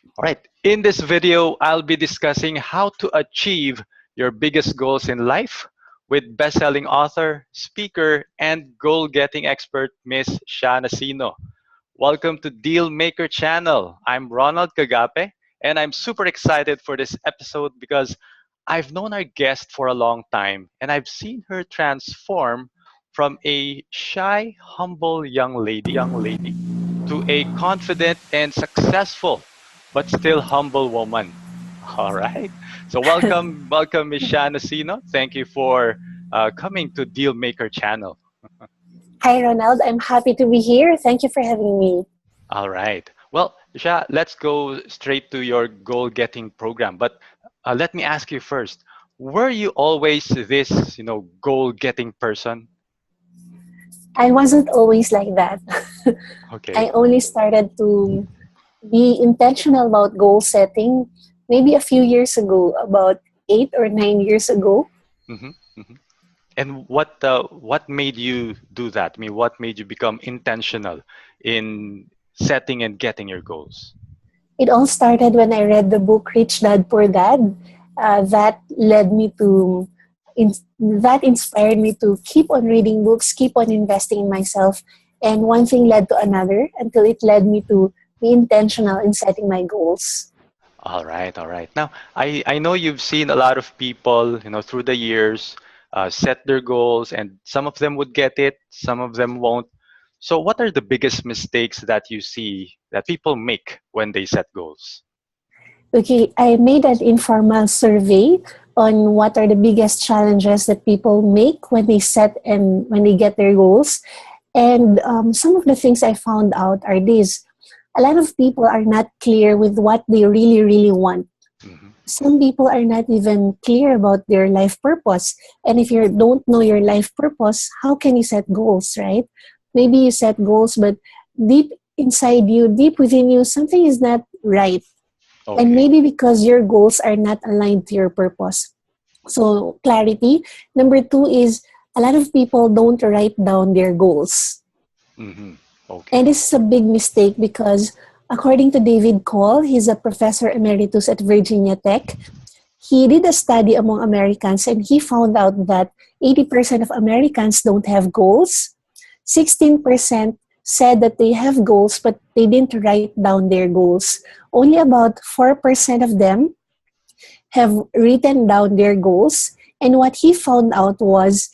All right, in this video, I'll be discussing how to achieve your biggest goals in life with best-selling author, speaker, and goal-getting expert, Miss Sha Nacino. Welcome to Deal Maker Channel. I'm Ronald Kagape, and I'm super excited for this episode because I've known our guest for a long time, and I've seen her transform from a shy, humble young lady to a confident and successful but still humble woman. All right. So welcome, Ms. Sha Nacino. Thank you for coming to Deal Maker Channel. Hi, Ronald. I'm happy to be here. Thank you for having me. All right. Well, Sha, let's go straight to your goal-getting program. But let me ask you first: were you always this, goal-getting person? I wasn't always like that. Okay. I only started to be intentional about goal setting maybe a few years ago, about 8 or 9 years ago. hmm hmm And what made you do that? I mean, what made you become intentional in setting and getting your goals? It all started when I read the book Rich Dad Poor Dad. That led me to, that inspired me to keep on reading books, keep on investing in myself. And one thing led to another until it led me to be intentional in setting my goals. All right, all right. Now, I know you've seen a lot of people, through the years, set their goals, and some of them would get it, some of them won't. So, what are the biggest mistakes that you see that people make when they set goals? Okay, I made an informal survey on what are the biggest challenges that people make when they set and when they get their goals. And some of the things I found out are these. A lot of people are not clear with what they really, really want. hmm Some people are not even clear about their life purpose. And if you don't know your life purpose, how can you set goals, right? Maybe you set goals, but deep inside you, deep within you, something is not right, and Okay. maybe because your goals are not aligned to your purpose. So, clarity. Number two is a lot of people don't write down their goals. hmm And Okay. this is a big mistake because, according to David Cole, he's a professor emeritus at Virginia Tech. He did a study among Americans and he found out that 80% of Americans don't have goals. 16% said that they have goals but they didn't write down their goals. Only about 4% of them have written down their goals. And what he found out was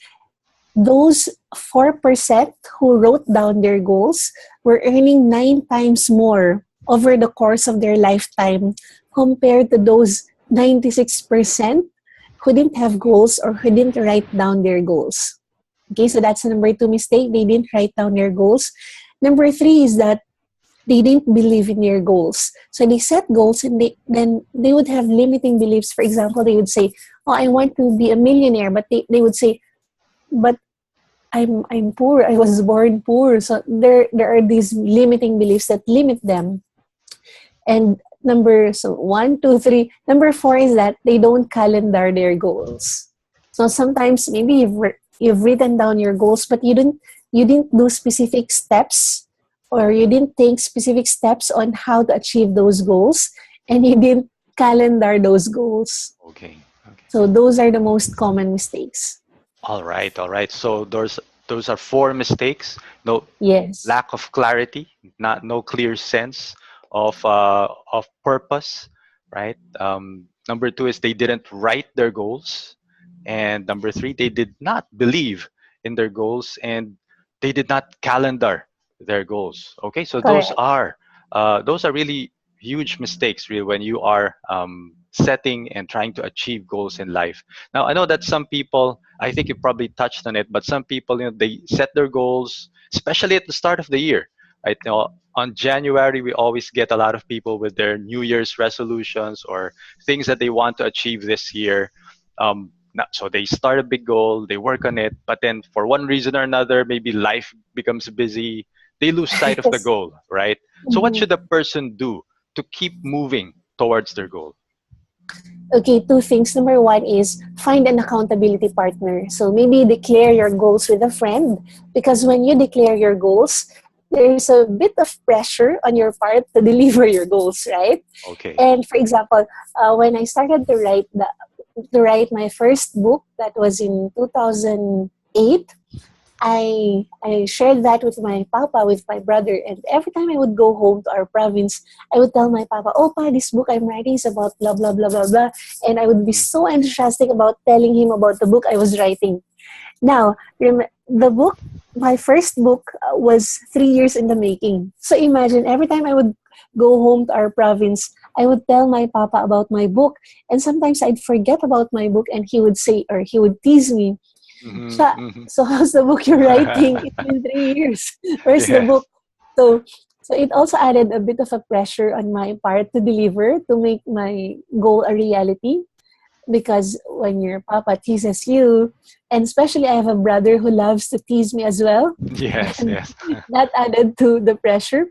those 4% who wrote down their goals were earning 9 times more over the course of their lifetime compared to those 96% who didn't have goals or who didn't write down their goals. Okay, so that's the number two mistake. They didn't write down their goals. Number three is that they didn't believe in their goals. So they set goals and then they would have limiting beliefs. For example, they would say, "Oh, I want to be a millionaire," but they would say, "But I'm poor. I was born poor." So there are these limiting beliefs that limit them. And one, two, three. Number four is that they don't calendar their goals. So sometimes maybe you've written down your goals, but you didn't do specific steps, or you didn't take specific steps on how to achieve those goals, and you didn't calendar those goals. Okay. Okay. So those are the most common mistakes. All right. All right. So those are four mistakes. No, Yes. lack of clarity, not no clear sense of purpose, right? Number two is they didn't write their goals, and number three, they did not believe in their goals, and they did not calendar their goals. Okay, so Correct. those are really huge mistakes, really, when you are setting and trying to achieve goals in life. Now, I know that some people, I think you probably touched on it, but some people, they set their goals, especially at the start of the year. Right? On January, we always get a lot of people with their New Year's resolutions or things that they want to achieve this year. So they start a big goal, they work on it, but then for one reason or another, maybe life becomes busy, they lose sight of the Yes. goal, right? So what Mhm. should a person do to keep moving towards their goal? Okay, two things. Number one is find an accountability partner. So maybe declare your goals with a friend, because when you declare your goals, there's a bit of pressure on your part to deliver your goals, right? Okay. And for example, when I started to write my first book, that was in 2008. I shared that with my papa, with my brother, and every time I would go home to our province, I would tell my papa, "Oh, pa, this book I'm writing is about blah blah blah blah blah," and I would be Mhm. so enthusiastic about telling him about the book I was writing. Now, the book, my first book, was 3 years in the making. So imagine every time I would go home to our province, I would tell my papa about my book, and sometimes I'd forget about my book, and he would say, or he would tease me, Mhm, "Siya, mhm. so how's the book you're writing? It's been 3 years. Where's the Yeah. book?" So, so it also added a bit of a pressure on my part to deliver, to make my goal a reality. Because when your papa teases you, and especially I have a brother who loves to tease me as well, Yes, and yes. that added to the pressure.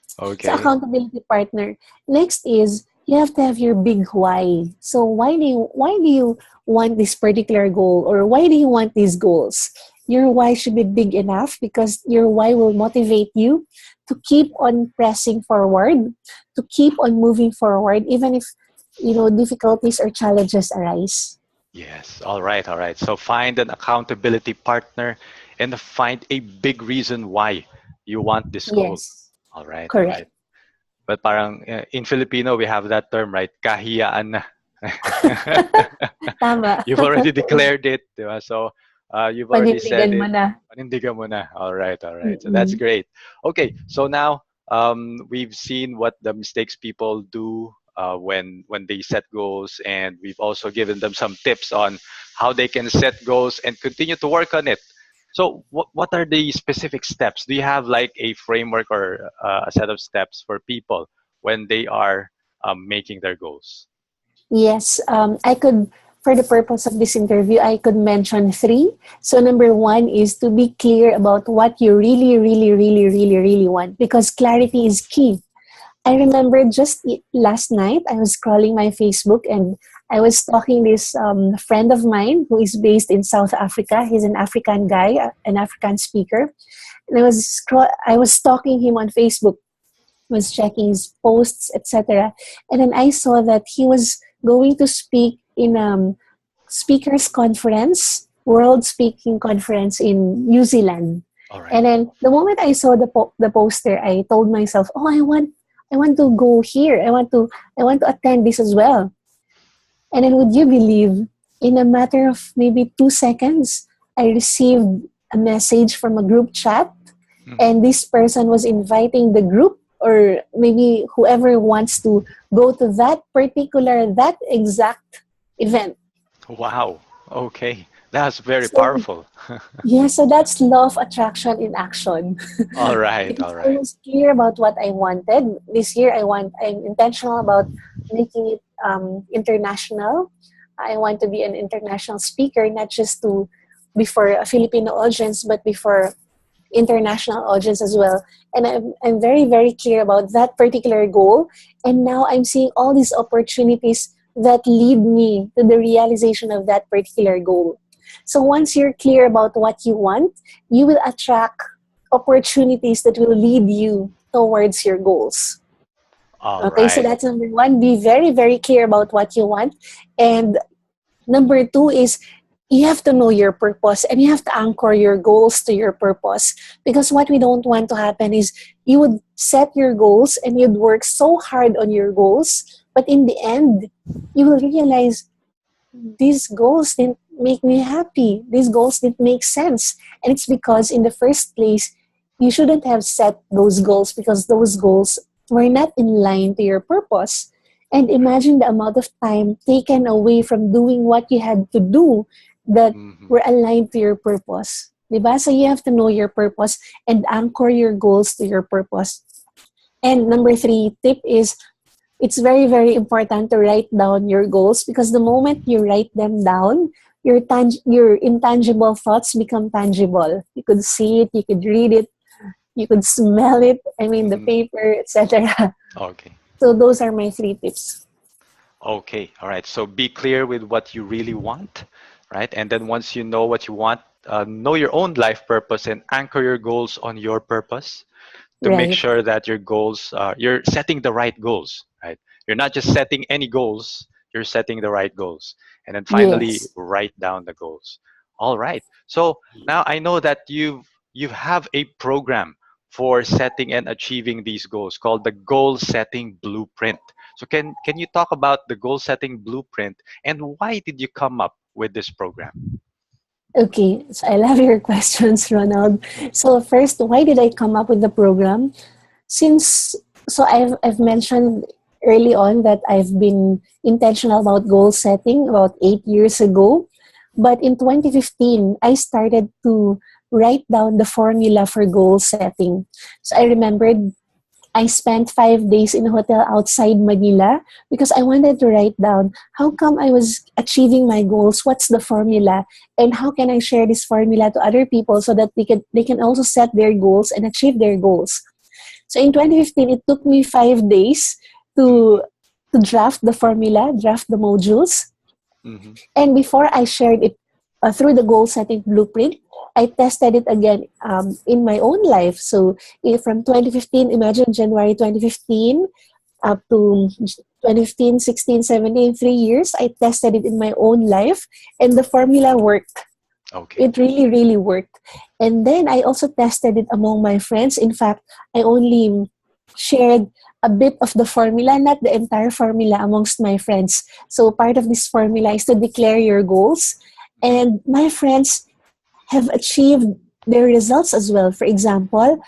So Okay. accountability partner. Next is you have to have your big why. So why do you want this particular goal, or why do you want these goals? Your why should be big enough because your why will motivate you to keep on pressing forward, to keep on moving forward even if difficulties or challenges arise. Yes. All right. All right. So find an accountability partner and find a big reason why you want this goal. Yes. All right. All right. Correct. But parang in Filipino, we have that term, right? Kahiyaan na. Tama. You've already declared it, di ba? So you've already said Panindigan mo it. na. Panindigan mo na. All right, all right. So that's Mm-mm. great. Okay, so now we've seen what the mistakes people do when they set goals, and we've also given them some tips on how they can set goals and continue to work on it. So what are the specific steps? Do you have like a framework or a set of steps for people when they are making their goals? Yes, I could, for the purpose of this interview, I could mention three. So, number one is to be clear about what you really, really, really, really, really want, because clarity is key. I remember just last night, I was scrolling my Facebook and I was stalking this friend of mine who is based in South Africa. He's an African guy, an African speaker. And I was stalking him on Facebook, was checking his posts, etc. And then I saw that he was going to speak in speakers conference, world speaking conference in New Zealand. All right. And then the moment I saw the poster, I told myself, "Oh, I want to go here. I want to attend this as well." And then would you believe, in a matter of maybe 2 seconds, I received a message from a group chat, Mhm. and this person was inviting the group or maybe whoever wants to go to that exact event. Wow. Okay. That's very So powerful. yeah, so that's law of attraction in action. All right. Because All I right. was clear about what I wanted. This year, I'm intentional about making it international. I want to be an international speaker, not just to before a Filipino audience, but before international audience as well. And I'm very, very clear about that particular goal. And now I'm seeing all these opportunities that lead me to the realization of that particular goal. So once you're clear about what you want, you will attract opportunities that will lead you towards your goals. All Okay, so right. that's number one. Be very, very clear about what you want. And number two is you have to know your purpose and you have to anchor your goals to your purpose. Because what we don't want to happen is you would set your goals and you'd work so hard on your goals, but in the end, you will realize these goals didn't make me happy. These goals didn't make sense. And it's because in the first place, you shouldn't have set those goals because those goals were not in line to your purpose. And imagine the amount of time taken away from doing what you had to do that Hmm. were aligned to your purpose. Diba? So you have to know your purpose and anchor your goals to your purpose. And number three tip is it's very, very important to write down your goals because the moment you write them down, your intangible thoughts become tangible. You could see it, you could read it, you could smell it, I mean, the Hmm. paper, etc. Okay. So those are my three tips. Okay. All right. So be clear with what you really want, right? And then once you know what you want, know your own life purpose and anchor your goals on your purpose. to make Right. sure that your goals, you're setting the right goals, right? You're not just setting any goals, you're setting the right goals. And then finally, Yes. write down the goals. All right. So now I know that you have a program for setting and achieving these goals called the Goal Setting Blueprint. So can you talk about the Goal Setting Blueprint and why did you come up with this program? Okay, so I love your questions, Ronald. So first, why did I come up with the program? Since I've mentioned early on that I've been intentional about goal setting about 8 years ago. But in 2015, I started to write down the formula for goal setting. So I remembered I spent 5 days in a hotel outside Manila because I wanted to write down how come I was achieving my goals, what's the formula, and how can I share this formula to other people so that they can also set their goals and achieve their goals. So in 2015, it took me 5 days Mhm, to to draft the formula, draft the modules, mhm. and before I shared it through the goal setting blueprint, I tested it again in my own life. So from 2015, imagine January 2015 up to 2015, 16, 17, 3 years, I tested it in my own life and the formula worked. Okay. It really, really worked. And then I also tested it among my friends. In fact, I only shared a bit of the formula, not the entire formula amongst my friends. So part of this formula is to declare your goals. Mhm, And my friends have achieved their results as well. For example,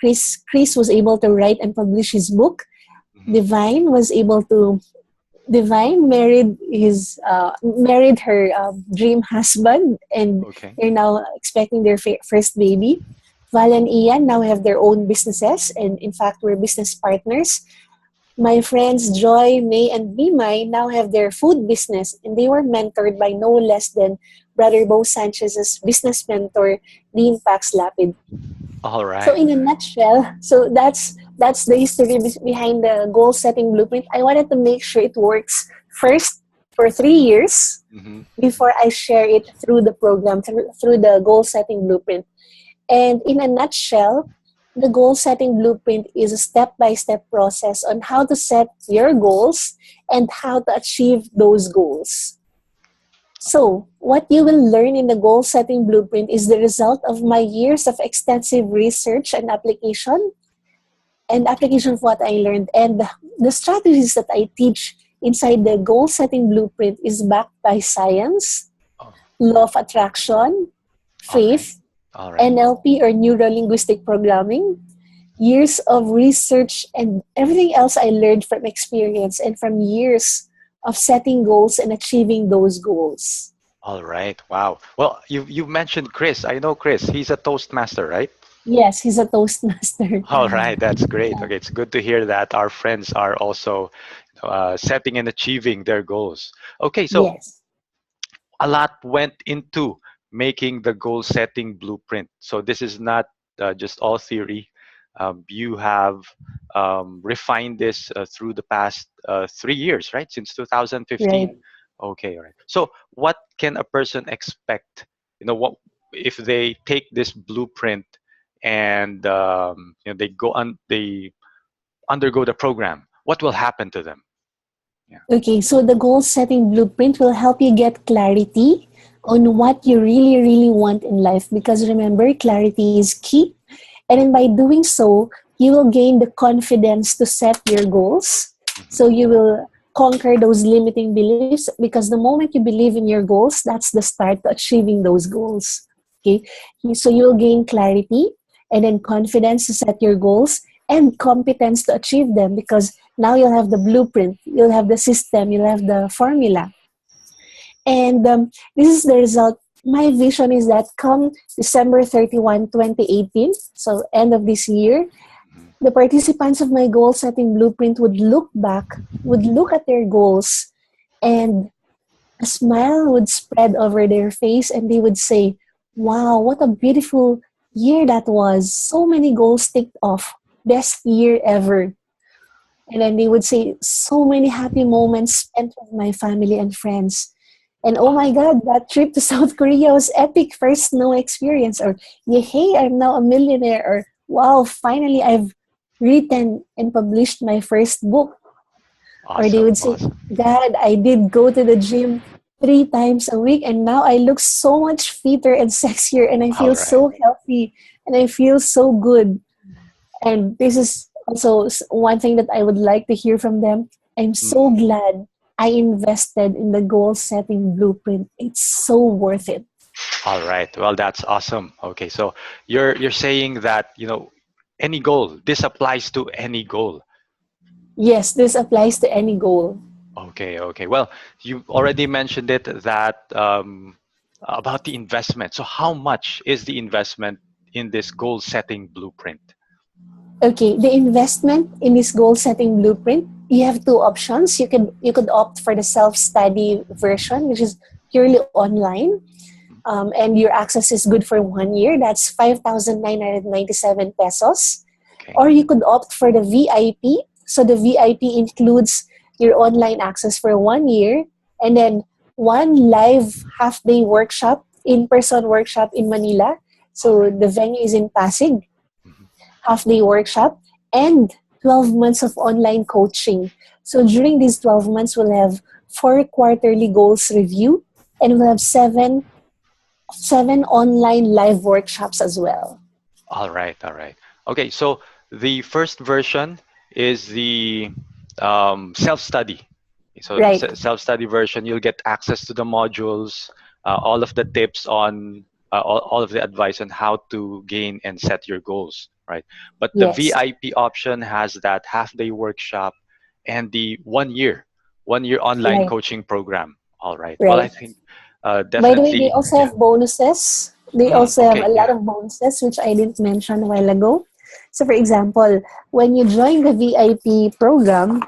Chris was able to write and publish his book. mhm. Divine was able to Divine married her dream husband, and Okay. they're now expecting their first baby. Val and Ian now have their own businesses, and in fact, we're business partners. My friends Joy, May, and Bimay now have their food business, and they were mentored by no less than Brother Bo Sanchez's business mentor, Dean Pax Lapid. All So right. in a nutshell, so that's the history behind the goal setting blueprint. I wanted to make sure it works first for 3 years Mhm, before I share it through the program, through the goal setting blueprint. And in a nutshell, the goal setting blueprint is a step by step process on how to set your goals and how to achieve those goals. So, what you will learn in the goal setting blueprint is the result of my years of extensive research and application of what I learned. And the strategies that I teach inside the goal setting blueprint is backed by science, Oh, law of attraction, all right. faith, All right. NLP or neuro linguistic programming, years of research, and everything else I learned from experience and from years of setting goals and achieving those goals. All right. Wow. Well, you mentioned Chris. I know Chris. He's a Toastmaster, right? Yes, he's a Toastmaster. All right. That's great. Okay, it's good to hear that our friends are also setting and achieving their goals. Okay, so Yes, a lot went into making the goal setting blueprint. So this is not just all theory. You have refined this through the past 3 years, right? Since right. 2015. Okay, all right. So what can a person expect? What if they take this blueprint and they undergo the program? What will happen to them? Yeah. Okay, so the goal setting blueprint will help you get clarity on what you really, really want in life. Because remember, clarity is key. And then by doing so, you will gain the confidence to set your goals. Mhm. So you will conquer those limiting beliefs because the moment you believe in your goals, that's the start to achieving those goals. Okay, so you will gain clarity and then confidence to set your goals and competence to achieve them because now you'll have the blueprint, you'll have the system, you'll have the formula. And this is the result. My vision is that come December 31, 2018, so end of this year, Mhm. the participants of my goal setting blueprint would look back, would look at their goals, and a smile would spread over their face, and they would say, wow, what a beautiful year that was. So many goals ticked off. Best year ever. And then they would say, so many happy moments spent with my family and friends. And oh my God, that trip to South Korea was epic first snow experience. Or, yeah, hey, I'm now a millionaire. Or, wow, finally I've written and published my first book. Or they Awesome, would say, awesome. Dad, I did go to the gym 3 times a week and now I look so much fitter and sexier and I All feel right. so healthy and I feel so good. And this is also one thing that I would like to hear from them. I'm so Mhm. glad I invested in the goal setting blueprint. It's so worth it. All right. Well, that's awesome. Okay, so you're saying that, any goal. This applies to any goal. Yes, this applies to any goal. Okay, okay. Well, you already mentioned it that about the investment. So how much is the investment in this goal setting blueprint? Okay, the investment in this goal setting blueprint, you have two options. You could opt for the self-study version, which is purely online. And your access is good for 1 year. That's 5,997 pesos. Okay. Or you could opt for the VIP. So the VIP includes your online access for 1 year and then one live half-day workshop, in-person workshop in Manila. All So right. the venue is in Pasig, Mhm. half-day workshop, and 12 months of online coaching. So during these 12 months, we'll have 4 quarterly goals review and we'll have seven online live workshops as well. All right, all right. Okay, so the first version is the self-study. So the Right. self-study version, you'll get access to the modules, all of the tips on all of the advice on how to gain and set your goals, right? But the Yes. VIP option has that half-day workshop and the 1 year online Right. coaching program. All right. Well, I Right. think By the way, they definitely, also yeah. have bonuses. They also have a Okay, lot yeah. of bonuses, which I didn't mention a while ago. So, for example, when you join the VIP program,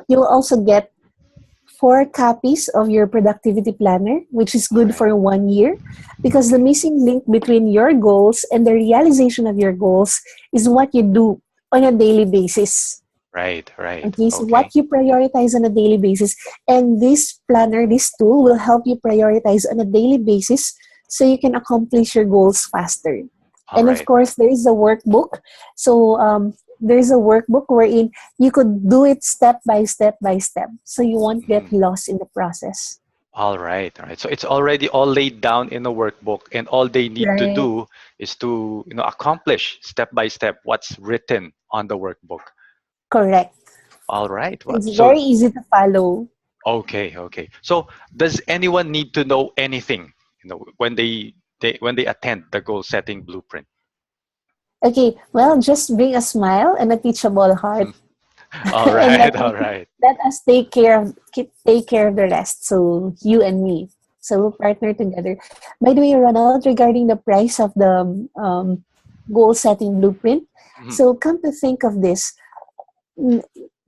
you will also get 4 copies of your productivity planner, which is All good right. for 1 year, because the Okay. missing link between your goals and the realization of your goals is what you do on a daily basis. Right, right. Okay, so what Okay. you prioritize on a daily basis, and this planner, this tool will help you prioritize on a daily basis so you can accomplish your goals faster. All And of right. course, there is a workbook. So there's a workbook wherein you could do it step by step by step, so you won't get Mhm. lost in the process. All right. All right. So it's already all laid down in a workbook, and all they need to Right. do is to, accomplish step by step what's written on the workbook. Correct. All right. Well, It's so very easy to follow. okay, okay. So does anyone need to know anything, when they attend the goal setting blueprint? Okay, well, just bring a smile and a teachable heart. All And right. All right. let us take care of the rest. So you and me. So we'll partner together. By the way, Ronald, regarding the price of the goal setting blueprint. Mhm. So come to think of this,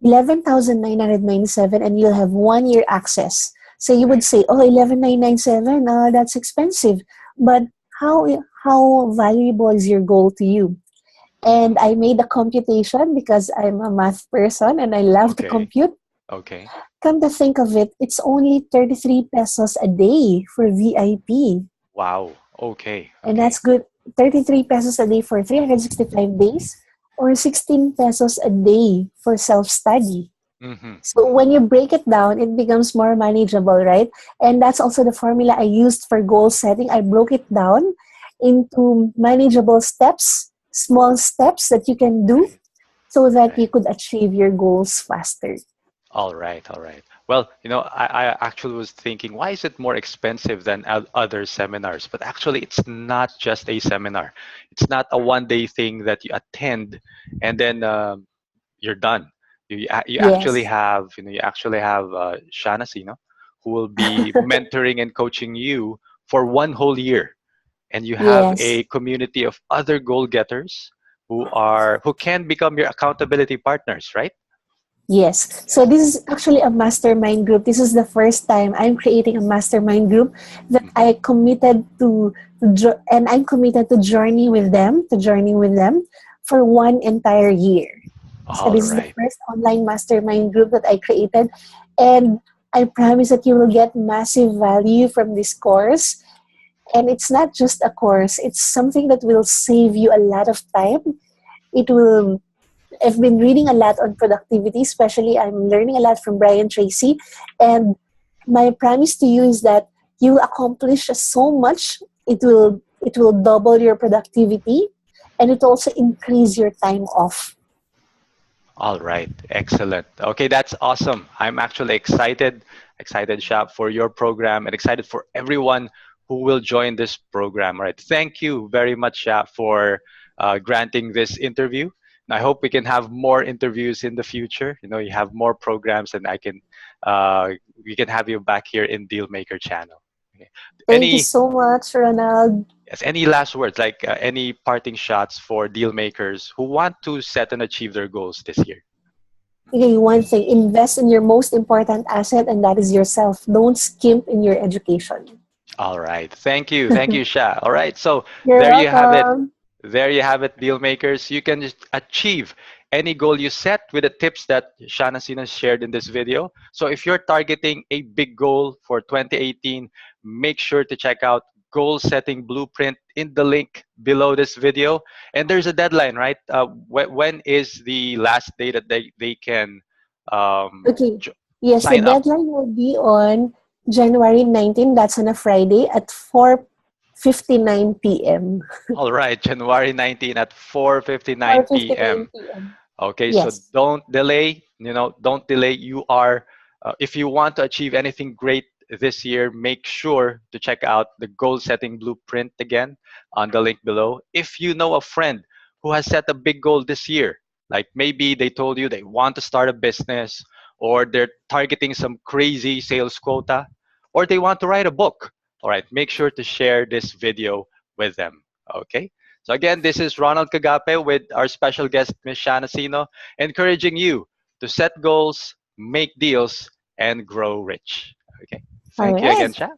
11,997, and you'll have 1 year access. So you would Right. say, oh, 11,997, that's expensive. But how how valuable is your goal to you? And Mhm. I made a computation because I'm a math person and I love to Okay. compute. Okay. Come to think of it, it's only 33 pesos a day for VIP. Wow. Okay. And Okay. that's good. 33 pesos a day for 365 days or 16 pesos a day for self-study. Mm-hmm. So Mm-hmm. when you break it down, it becomes more manageable, right? And that's also the formula I used for goal setting. I broke it down into manageable steps, small steps that you can do Right. so that you Right. could achieve your goals faster. All right, all right. Well, I actually was thinking, why is it more expensive than other seminars? But actually, it's not just a seminar. It's not a one-day thing that you attend and then you're done. You actually Yes. have, Sha Nacino, who will be mentoring and coaching you for 1 whole year, and you have Yes. a community of other goal getters who can become your accountability partners, right? Yes. So Yeah. this is actually a mastermind group. This is the first time I'm creating a mastermind group that Mhm. I committed and I'm committed to journey with them for 1 entire year. So All this is the right. first online mastermind group that I created, and I promise that you will get massive value from this course. And it's not just a course; it's something that will save you a lot of time, It will I've been reading a lot on productivity, especially I'm learning a lot from Brian Tracy. And my promise to you is that you'll accomplish so much. It will double your productivity, and it also increase your time off. All right, excellent. Okay, that's awesome. I'm actually excited, Shab, for your program and excited for everyone who will join this program. All right, thank you very much, Shab, for granting this interview. And I hope we can have more interviews in the future. You know, you have more programs, and uh, we can have you back here in Dealmaker channel. Okay. Thank you Any so much, Ronald. Yes, any last words, like any parting shots for deal makers who want to set and achieve their goals this year? Okay, one thing, invest in your most important asset, and that is yourself. Don't skimp in your education. All right. Thank you, Sha. All right. So You're there you have it. welcome. There you have it, deal makers. You can just achieve any goal you set with the tips that Sha Nacino shared in this video. So if you're targeting a big goal for 2018, make sure to check out goal setting blueprint in the link below this video. And there's a deadline, right? When is the last day that they can Okay. Yes, the sign up? deadline will be on January 19. That's on a Friday at 4:59 p.m. All right, January 19 at 4:59 4:59 p.m. p.m. Okay, so Yes. don't delay. Don't delay. If you want to achieve anything great this year, make sure to check out the goal setting blueprint again on the link below. If you know a friend who has set a big goal this year, like maybe they told you they want to start a business, or they're targeting some crazy sales quota, or they want to write a book, all right, make sure to share this video with them. Okay. So again, this is Ronald Kagape with our special guest, Ms. Sha Nacino, encouraging you to set goals, make deals, and grow rich. Okay. All Thank you right. again, Sha.